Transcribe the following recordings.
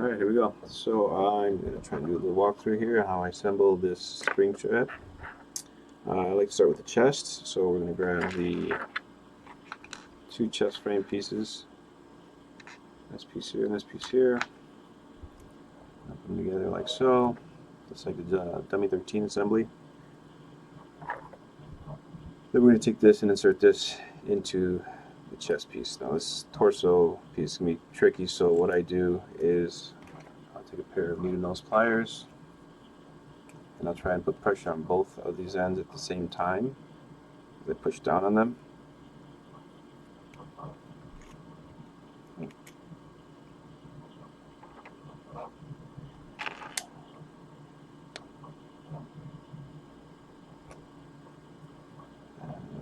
Alright, here we go. So I'm going to try and do a little walkthrough here how I assemble this Springtrap. I like to start with the chest, so we're going to grab the two chest frame pieces. This piece here and this piece here. Put them together like so, just like the dummy 13 assembly. Then we're going to take this and insert this into the chest piece. Now this torso piece can be tricky, so what I do is I'll take a pair of needle nose pliers and I'll try and put pressure on both of these ends at the same time as I push down on them.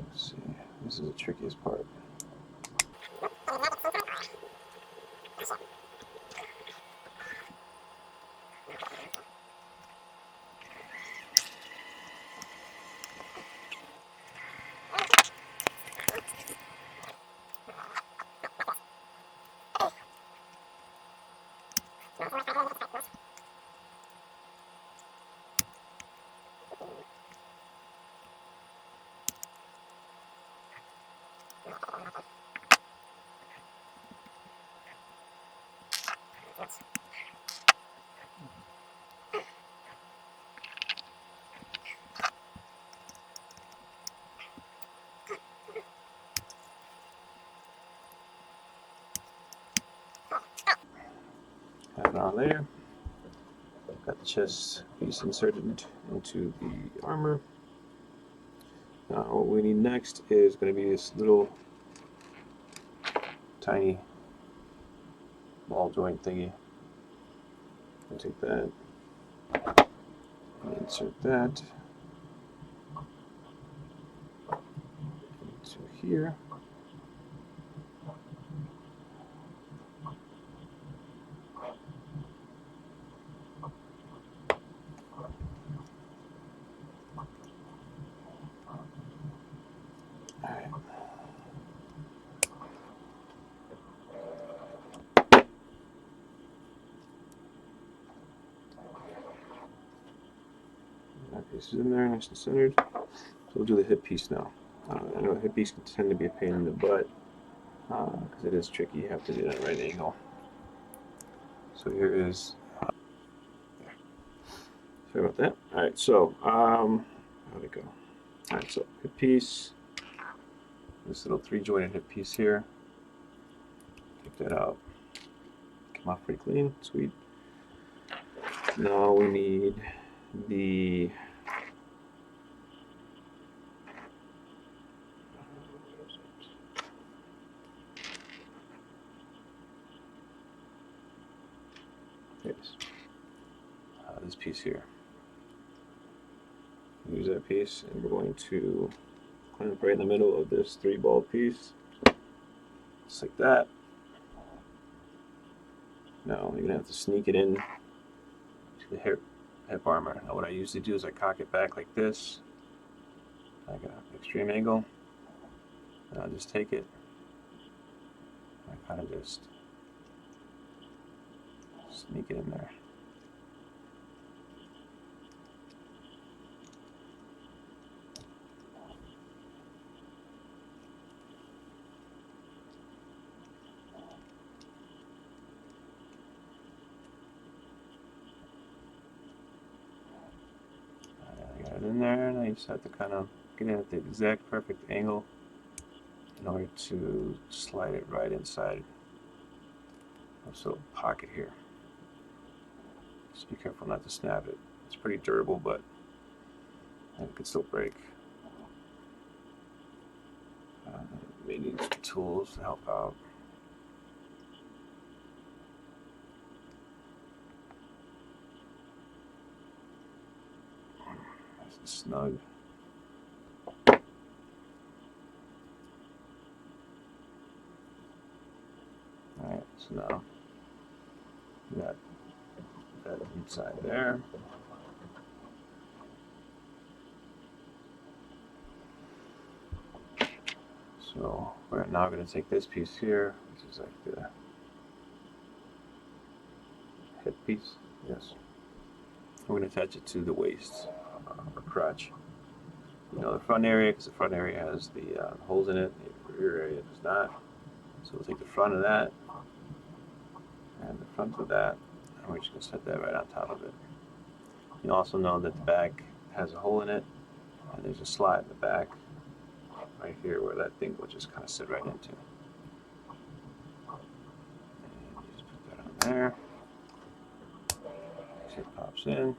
Let's see, this is the trickiest part. Have it on there. Got the chest piece inserted into the armor. Now what we need next is going to be this little tiny ball joint thingy. I'll take that and insert that into here. That piece is in there, nice and centered. So we'll do the hip piece now. I know hip piece can tend to be a pain in the butt because it is tricky. You have to do that at right angle. So here is. Sorry about that. All right, so how'd it go? All right, so hip piece. This little three-jointed hip piece here. Take that out. Come off pretty clean. Sweet. Now we need the this piece here. Use that piece, and we're going to clamp right in the middle of this three-ball piece, just like that. Now you're gonna have to sneak it in to the hip armor. Now what I usually do is I cock it back like this, like an extreme angle, and I'll just take it. I kind of just sneak it in there. In there, and I just have to kind of get it at the exact perfect angle in order to slide it right inside this little pocket here. Just be careful not to snap it. It's pretty durable, but it could still break. May need some tools to help out. Snug. Alright, so now we got that inside there. So we're now going to take this piece here, which is like the that piece? Yes. We're going to attach it to the waist or crotch. You know, the front area, because the front area has the holes in it, the rear area does not. So we'll take the front of that and the front of that, and we're just going to set that right on top of it. You also know that the back has a hole in it, and there's a slot in the back right here where that thing will just kind of sit right into. And you just put that on there. See it pops in.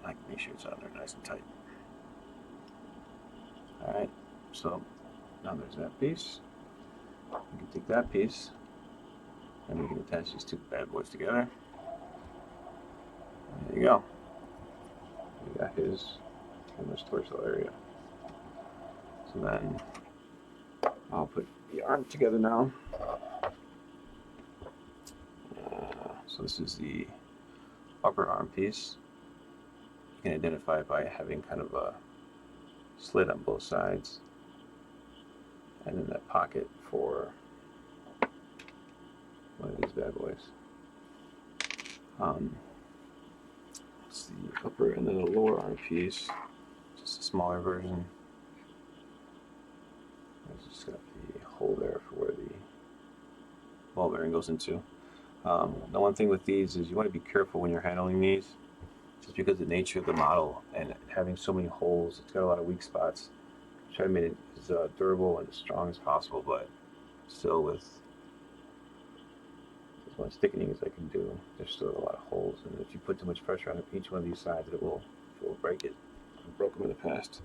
Like, make sure it's on there nice and tight. Alright, so now there's that piece. We can take that piece and we can attach these two bad boys together. There you go. We got his almost torso area. So then I'll put the arm together now. So this is the upper arm piece. You can identify it by having kind of a slit on both sides, and then that pocket for one of these bad boys. It's the upper and then the lower arm piece, just a smaller version. It's just got the hole there for where the ball bearing goes into. The one thing with these is you want to be careful when you're handling these, just because of the nature of the model and having so many holes. It's got a lot of weak spots. Try to make it as durable and as strong as possible, but still with as much thickening as I can do, there's still a lot of holes, and if you put too much pressure on each one of these sides, it will break it. I've broken them in the past.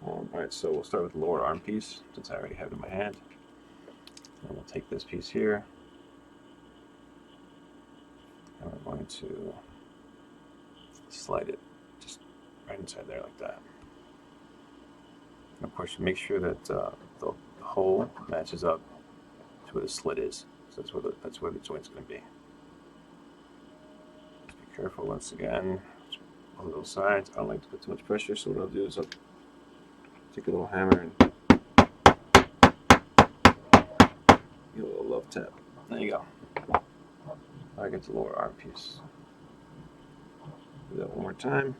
Alright, so we'll start with the lower arm piece, since I already have it in my hand. And we'll take this piece here, and we're going to slide it just right inside there like that. And of course, you make sure that the hole matches up to where the slit is. So that's where the joint's going to be. Just be careful once again on those sides. I don't like to put too much pressure, so what I'll do is I'll take a little hammer and give a little love tap. There you go. I get the lower arm piece. Do that one more time.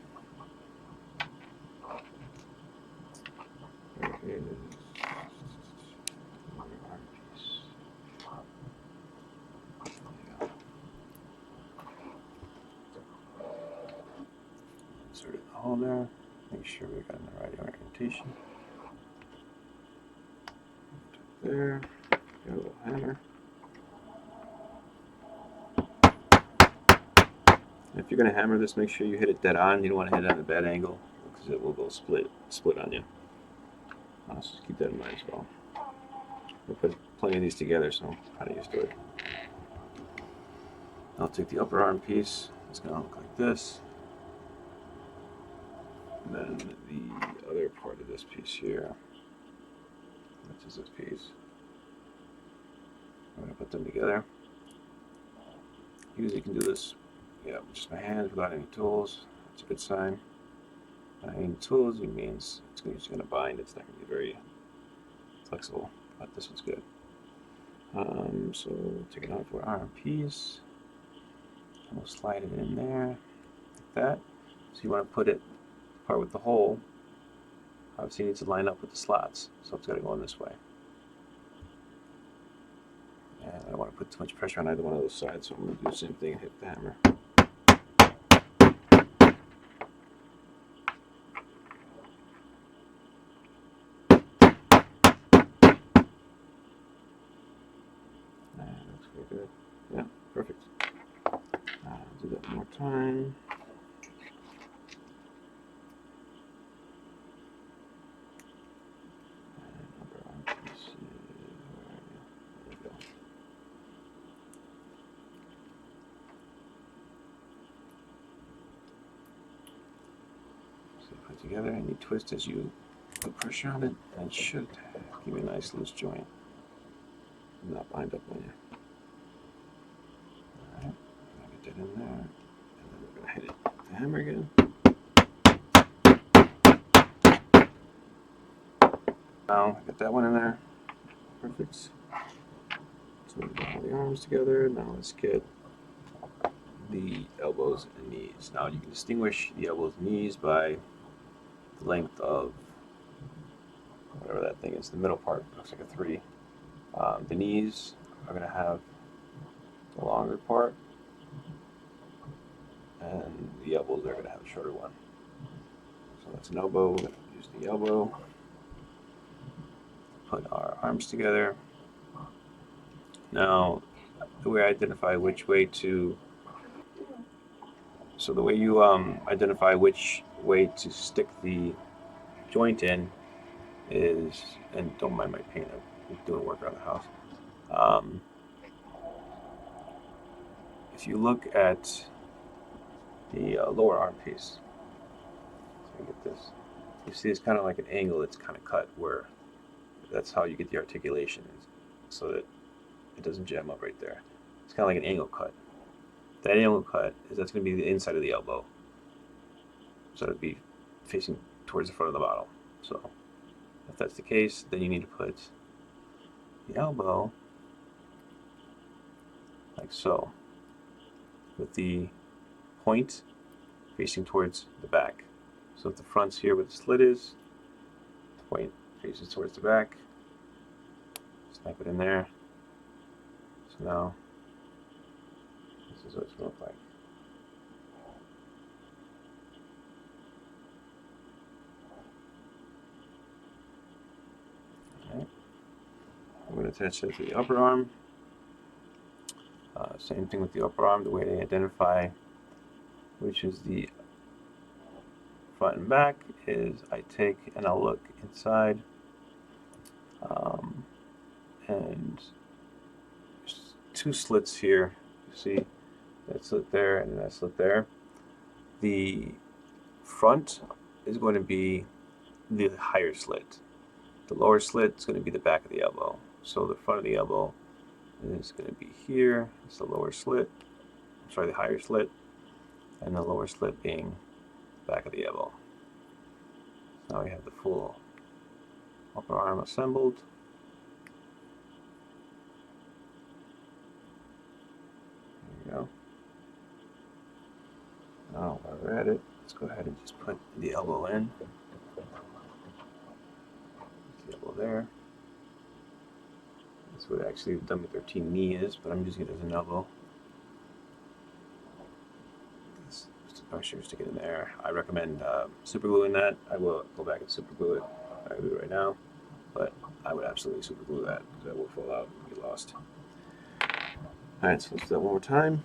There it is. Lower arm piece. There you go. Insert it in the hole there. Make sure we got in the right orientation. There. Got a little hammer. If you're going to hammer this, make sure you hit it dead on. You don't want to hit it at a bad angle, because it will go split on you. So just keep that in mind as well. We'll put plenty of these together, so I'm kind of used to it. I'll take the upper arm piece. It's going to look like this. And then the other part of this piece here, which is this piece. I'm going to put them together. Usually you can do this just my hands without any tools. That's a good sign. Without any tools, it means it's just going to bind. It's not going to be very flexible, but this one's good. So take it out for our arm piece, and we'll slide it in there like that. So you want to put it, the part with the hole, obviously needs to line up with the slots, so it's got to go in this way. And I don't want to put too much pressure on either one of those sides, so I'm going to do the same thing and hit the hammer. Good. Yeah, perfect. Do that one more time. And upper arm piece. There we go. So put it together, and you twist as you put pressure on it, and it should give you a nice loose joint and not bind up on you. In there, and then we're going to hit it with the hammer again. Now I got that one in there. Perfect. So we got all the arms together. Now let's get the elbows and knees. Now you can distinguish the elbows and knees by the length of whatever that thing is. The middle part looks like a 3. The knees are going to have the longer part, and the elbows are going to have a shorter one. So that's an elbow. We're going to use the elbow. Put our arms together. Now, the way I identify which way to, so the way you identify which way to stick the joint in is, and don't mind my paint, I'm doing work around the house. If you look at the lower arm piece, so you get this, you see it's kind of like an angle that's kind of cut where that's how you get the articulation, so that it doesn't jam up right there. It's kind of like an angle cut. That angle cut that's going to be the inside of the elbow, so it'd be facing towards the front of the bottle. So if that's the case, then you need to put the elbow like so, with the point facing towards the back. So if the front's here where the slit is, the point faces towards the back. Snap it in there. So now this is what it's going to look like. Okay. I'm going to attach that to the upper arm. Same thing with the upper arm. The way they identify which is the front and back is I take and I'll look inside, and there's 2 slits here. You see that slit there and that slit there. The front is going to be the higher slit. The lower slit is going to be the back of the elbow. So the front of the elbow is going to be here. It's the lower slit. Sorry, the higher slit, and the lower slit being back of the elbow. Now we have the full upper arm assembled. There you go. Now while we're at it, let's go ahead and just put the elbow in. The elbow there. That's what actually the dummy 13 knee is, but I'm using it as an elbow. Make sure you stick it in there. I recommend super gluing that. I will go back and super glue it. I will do it right now, but I would absolutely super glue that because that will fall out and get lost. Alright, so let's do that one more time.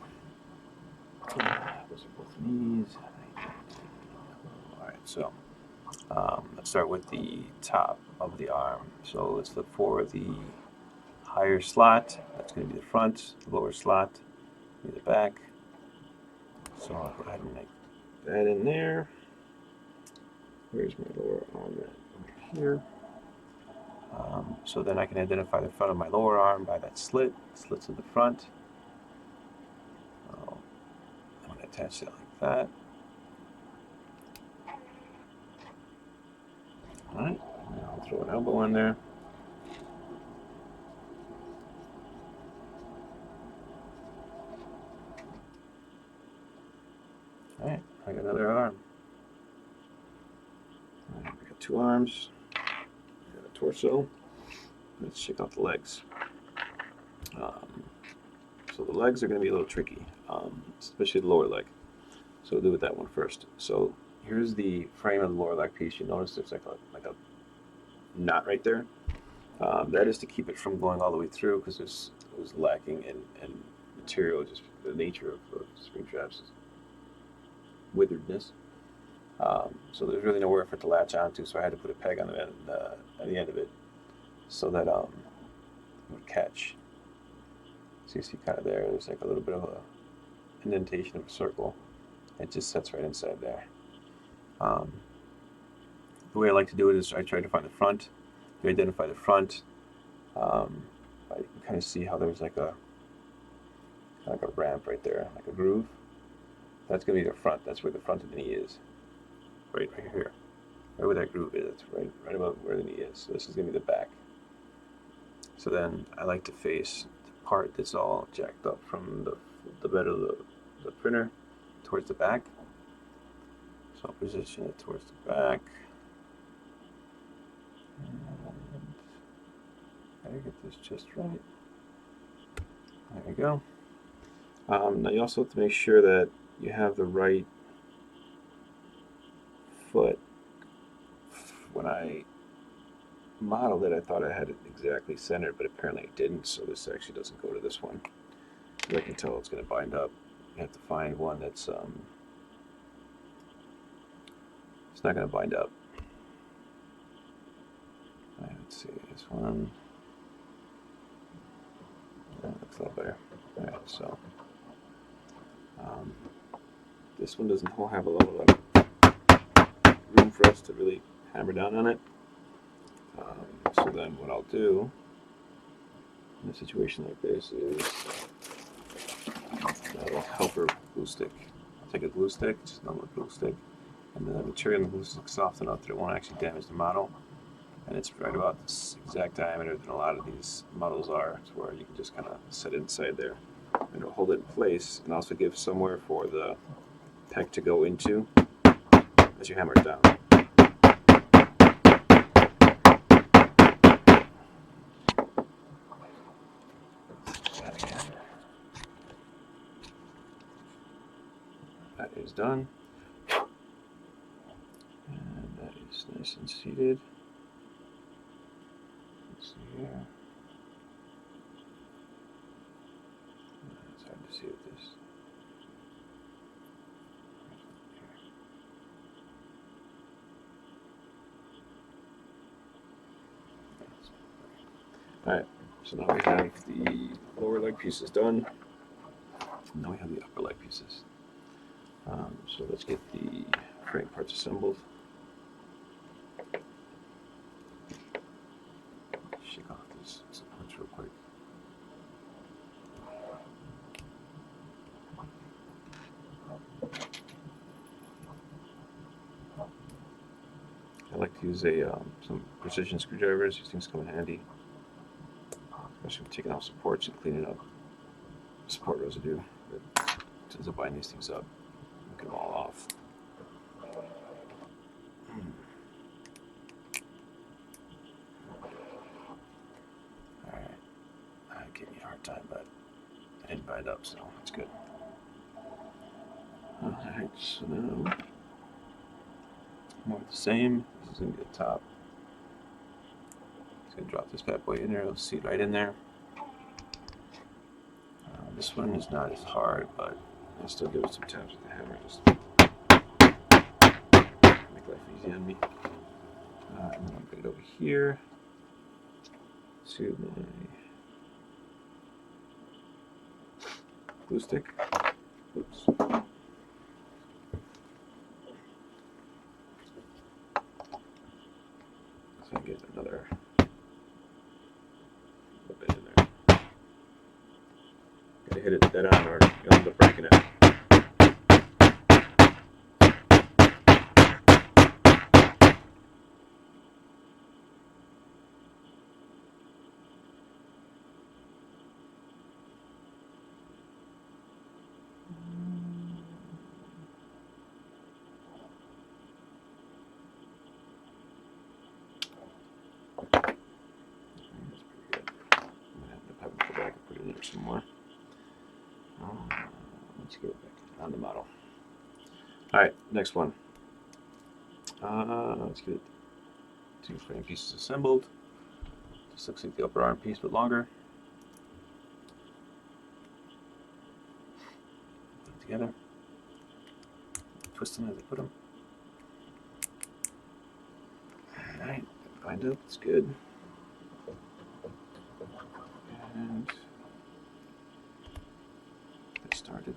Those are both knees. Alright, so let's start with the top of the arm. So let's look for the higher slot. That's going to be the front. The lower slot will be the back. So I'll go ahead and make that in there. Where's my lower arm at? Over here. So then I can identify the front of my lower arm by that slit. Slits in the front. I'm going to attach it like that. Alright, I'll throw an elbow in there. Alright, I got another arm. Right, I got 2 arms. I got a torso. Let's check out the legs. So the legs are going to be a little tricky, especially the lower leg. So we'll do with that one first. So here's the frame of the lower leg piece. You notice there's like a knot right there. That is to keep it from going all the way through because it was lacking in material, just the nature of Springtrap's witheredness. So there's really nowhere for it to latch onto, so I had to put a peg on at the end of it so that it would catch. So you see kind of there's like a little bit of a indentation of a circle. It just sets right inside there. The way I like to do it is I try to find the front. You identify the front. I can kind of see how there's like a ramp right there, like a groove. That's going to be the front. That's where the front of the knee is. Right here. right where that groove is. It's right about where the knee is. So this is going to be the back. So then I like to face the part that's all jacked up from the bed of the printer towards the back. So I'll position it towards the back. And I get this just right. There we go. Now you also have to make sure that you have the right foot. When I modeled it, I thought I had it exactly centered, but apparently it didn't, so this actually doesn't go to this one. As I can tell, it's going to bind up. You have to find one that's it's not going to bind up. Let's see, this one. That looks a lot better. All right, so this one doesn't have a lot of room for us to really hammer down on it. So then what I'll do in a situation like this is a helper glue stick. I'll take a glue stick, just a normal glue stick, and the material in the glue stick is soft enough that it won't actually damage the model. And it's right about this exact diameter that a lot of these models are, to where you can just kind of set it inside there. And it'll hold it in place and also give somewhere for the peg to go into as you hammer it down. That is done. And that is nice and seated. Let's see here. It's hard to see with this. Alright, so now we have the lower leg pieces done. And now we have the upper leg pieces. So let's get the frame parts assembled. Shake off these supports real quick. I like to use some precision screwdrivers. These things come in handy, especially for taking off supports and cleaning up support residue that tends to bind these things up. Get them all off. Alright. That gave me a hard time, but I didn't bind up, so that's good. Alright, so now more of the same. This is going to be the top. Just going to drop this bad boy in there. It'll seat right in there. This one is not as hard, but I'll still give it some taps with the hammer just to make life easy on me. And then I'll bring it over here to my glue stick. Oops. So I get another little bit in there. Gotta hit it dead on or you'll end up breaking it. Some more. Let's get it back on the model. Alright, next one. Let's get 2 frame pieces assembled. This looks like the upper arm piece, but longer. Put them together. Twist them as I put them. Alright, bind up, it's good. And get started.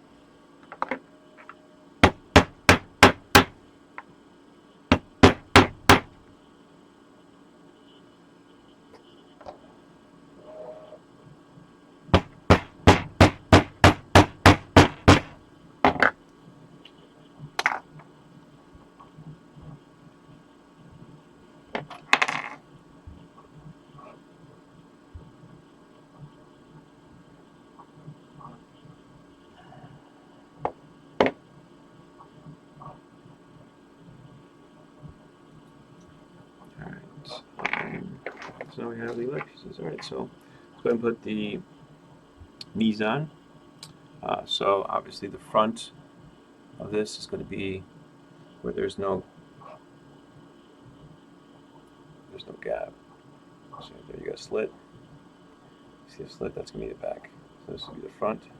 So now we have the leg pieces. Alright, so let's go ahead and put the knees on. So obviously the front of this is going to be where there's no gap. So there you got a slit. See a slit? That's going to be the back. So this will be the front. So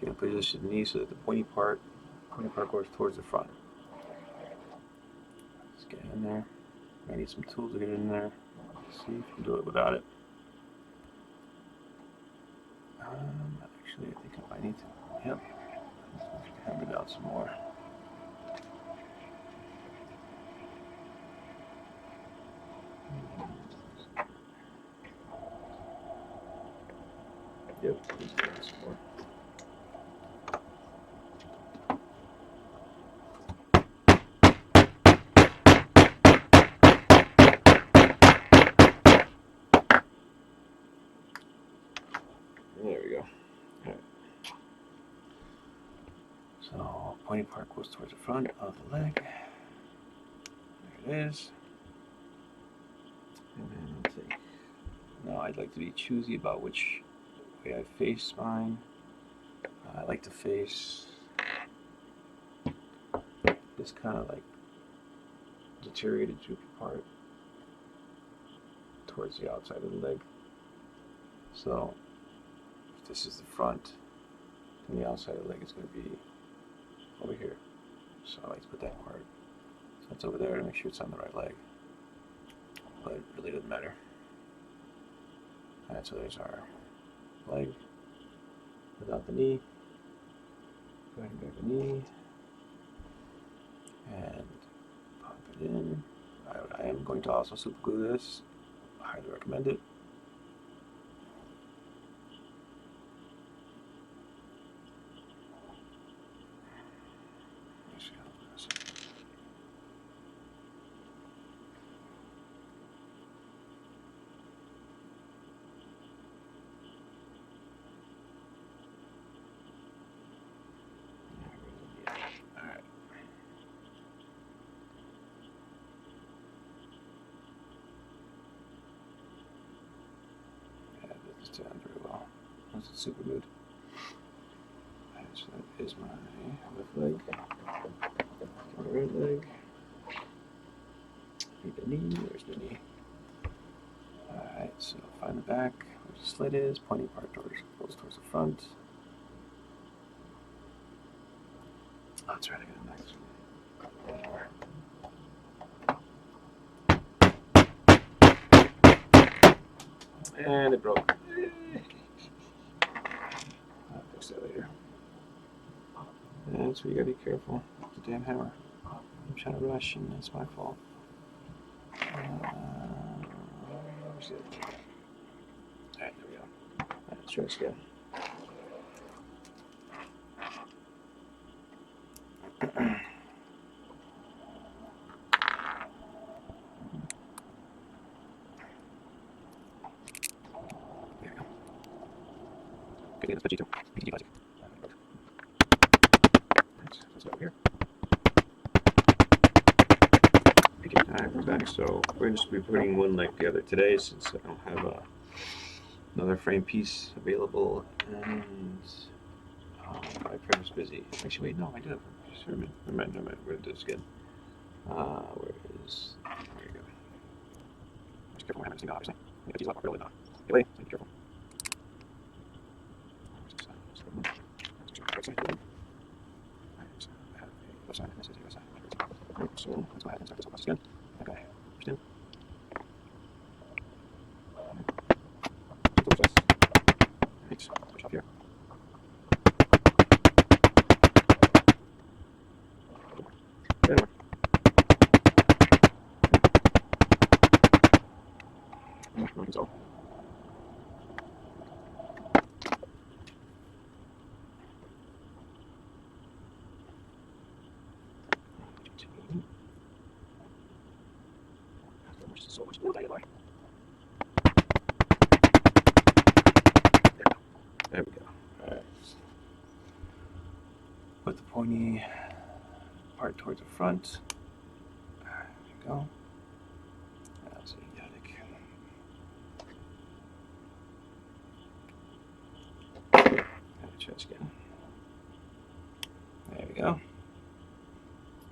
you're going to position the knee so that the pointy part goes towards the front. Let's get in there. I need some tools to get in there. Let's see if you can do it without it. Actually, I think I might need to. Yep. Let's hammer it out some more. Yep. Let's get some more. There we go. Alright. So, pointy part goes towards the front of the leg. There it is. And then let's see. Now I'd like to be choosy about which way I face mine. I like to face this kind of like deteriorated droopy part towards the outside of the leg. So if this is the front, then the outside of the leg is going to be over here. So I like to put that part. So it's over there to make sure it's on the right leg. But it really doesn't matter. Alright, so there's our leg without the knee. Go ahead and grab the knee and pop it in. I am going to also super glue this. I highly recommend it. Down very well. That's super good. Right, so that is my left leg. My right leg. Need the knee. Where's the knee? Alright, so find the back where the slit is. Pointy part goes towards the front. Oh, that's right, I got a next one. And it broke. I'll fix that later. And so you gotta be careful with the damn hammer. I'm trying to rush and it's my fault. Where's the other thing? Alright, there we go. Alright, let's try this again. Good, that's G2. PG plastic. Alright, let's go over here. Alright, we're back. So we're going to be putting one like the other today since I don't have another frame piece available and my printer's busy. Actually, wait, no, I do have one. Never mind. We're going to do this again. Where is. There you go. Just careful when I have this thing, obviously. I got to use a lot more really now. Hey, wait, be careful. So let's go ahead and start this whole process again. Okay, first in. Alright, switch off here. Good one. So. So much more daylight. There we go. Alright. Put the pointy part towards the front. There you go. trash can. There we go.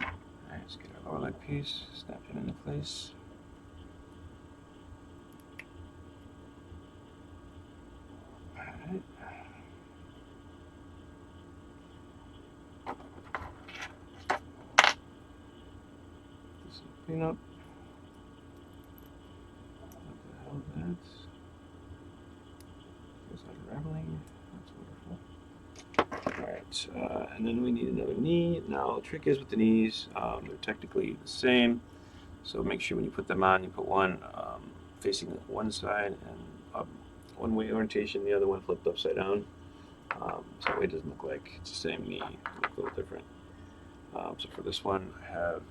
Alright, let's get our lower leg piece, snap it into place. Alright. Do some cleanup. What the hell is that? There's unraveling. That's wonderful. Alright, and then we need another knee. Now, the trick is with the knees, they're technically the same. So make sure when you put them on, you put one facing one side and one way orientation, the other one flipped upside down. So that way it doesn't look like it's the same knee, it looks a little different. So for this one, I have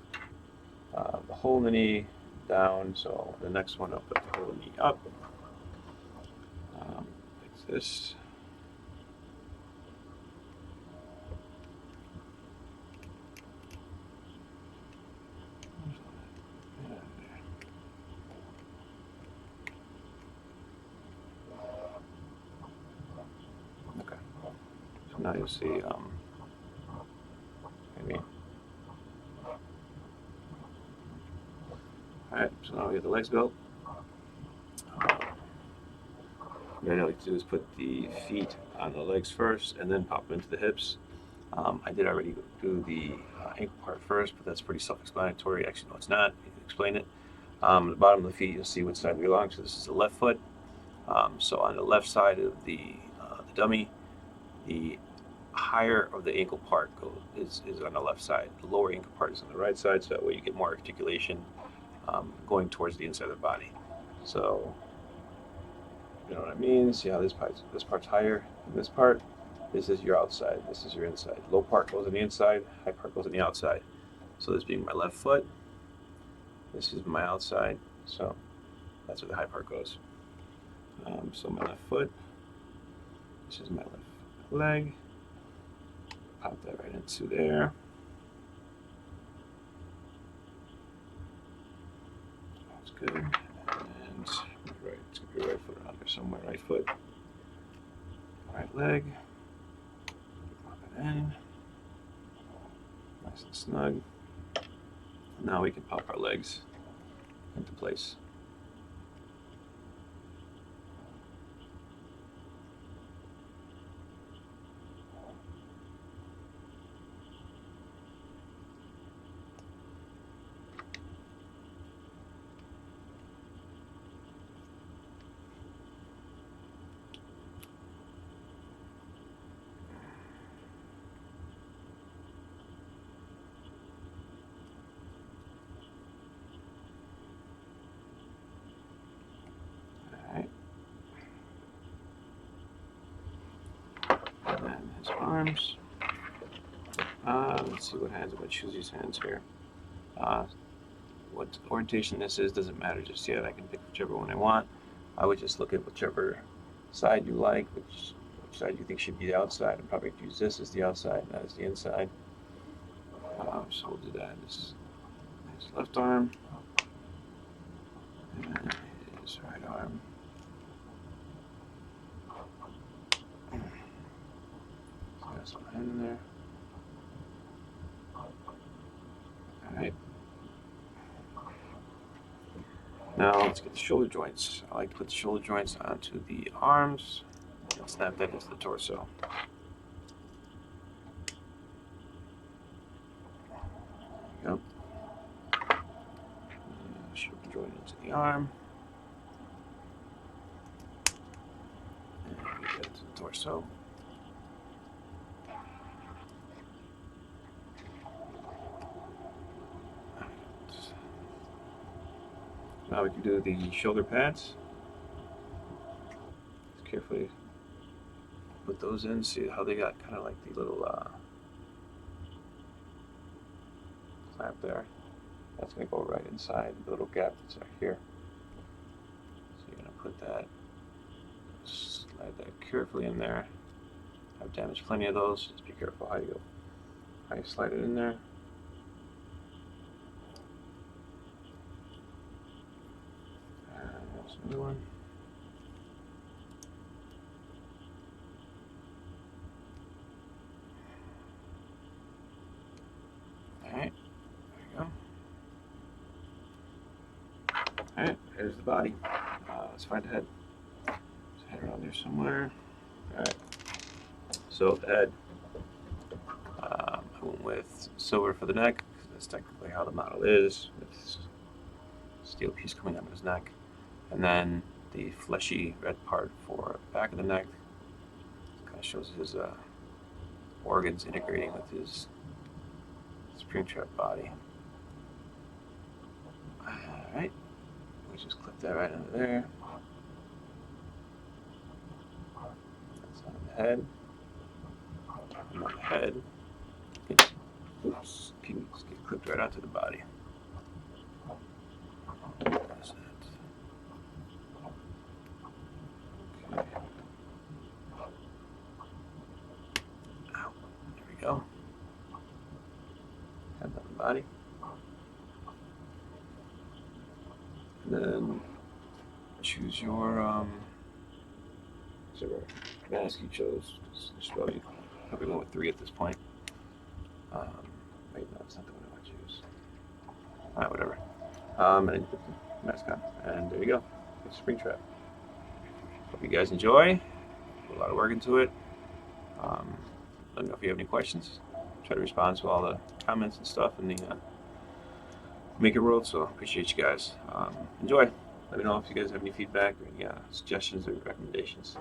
the hole in the knee down, so the next one I'll put the hole in the knee up, like this. Okay, so now you'll see maybe. Alright, so now we have the legs built. What I like to do is put the feet on the legs first and then pop them into the hips. I did already do the ankle part first, but that's pretty self-explanatory. Actually, no, it's not. You can explain it. At the bottom of the feet, you'll see what side they belong to. This is the left foot. So on the left side of the dummy, the higher of the ankle part is on the left side. The lower ankle part is on the right side, so that way you get more articulation going towards the inside of the body. So, you know what I mean? See how this part's higher than this part? This is your outside, this is your inside. Low part goes on the inside, high part goes on the outside. So this being my left foot, this is my outside, so that's where the high part goes. So my left foot, this is my left leg. Pop that right into there. That's good. And right, it's gonna be right foot around there somewhere. Right foot, right leg. Pop it in. Nice and snug. Now we can pop our legs into place. His arms. Let's see what hands. I'm going to choose these hands here. What orientation this is doesn't matter just yet. I can pick whichever one I want. I would just look at whichever side you like, which side you think should be the outside. I'm probably use this as the outside, and that is the inside. So we'll do that. This is his left arm, and his right arm. Got some hand in there. Alright. Now let's get the shoulder joints. I like to put the shoulder joints onto the arms and snap that into the torso. There we go. Shoulder joint into the arm. And we get to the torso. Now we can do the shoulder pads. Just carefully put those in, see how they got kind of like the little clamp there. That's going to go right inside the little gap that's right here. So you're going to put that, slide that carefully in there. I've damaged plenty of those, just be careful how you slide it in there. Another one. Alright, there's the body. Let's find the head. There's a head around there somewhere. Alright, so the head, I went with silver for the neck, because that's technically how the model is, with this steel piece coming out of his neck. And then the fleshy red part for the back of the neck. Kind of shows his organs integrating with his Springtrap body. Alright, we just clip that right under there. That's on the head. And on the head, oops, can just get clipped right onto the body. That's it. Okay. Ow, there we go. Head on the body. And then choose your whichever mask you chose. There's probably one with 3 at this point. Wait, no, that's not the one I want to choose. Alright, whatever. And you put the mask on, and there you go. It's Springtrap. Hope you guys enjoy. Put a lot of work into it. Let me know if you have any questions. Try to respond to all the comments and stuff in the Maker World, so appreciate you guys. Enjoy. Let me know if you guys have any feedback or any suggestions or recommendations.